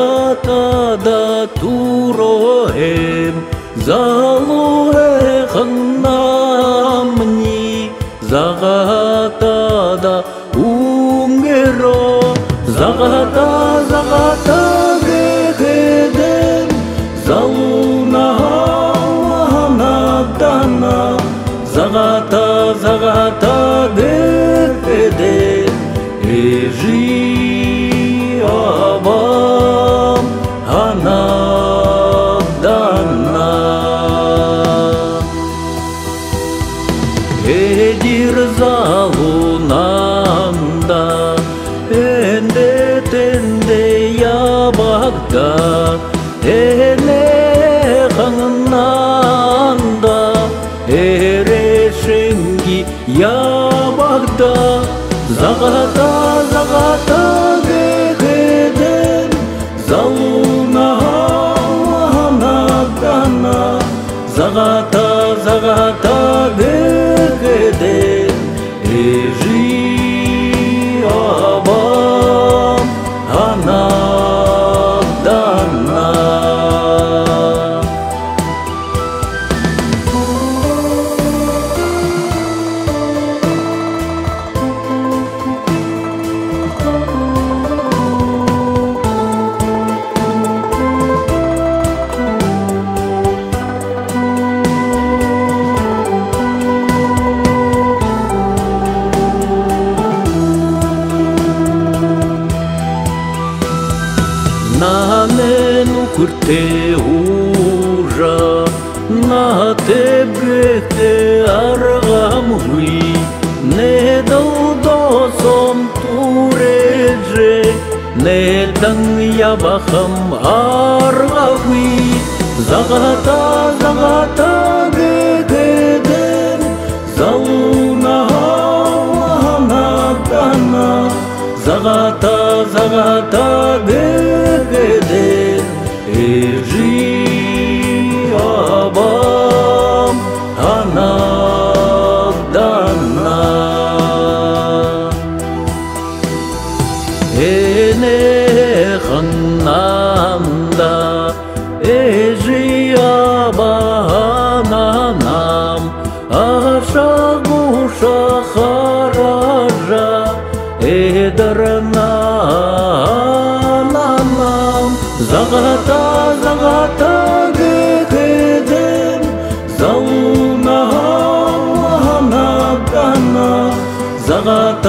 загатада туроем, залуэ ханнамни, загатада унгеро, загата гехедем, залуна дана, загата гехедем, ежи абам ханадана. Эдир залунанда, энде тенде ябагда, эне ханнанда, эрешенги ябагда, загата гехедем, залуна надана, загата гехедем, ежи абам ханадана. Nanenu kurte ura, na tebrekte argamui, ne daldo som tureje, ne dang yabaham argawi, загата гехедем, залуна надана, загата гехедем, ежи абам ханадана. Эне ханнанда, ежи абананам, ашагуша хаража, эдернанам, загата гехедем, залуна надана, загата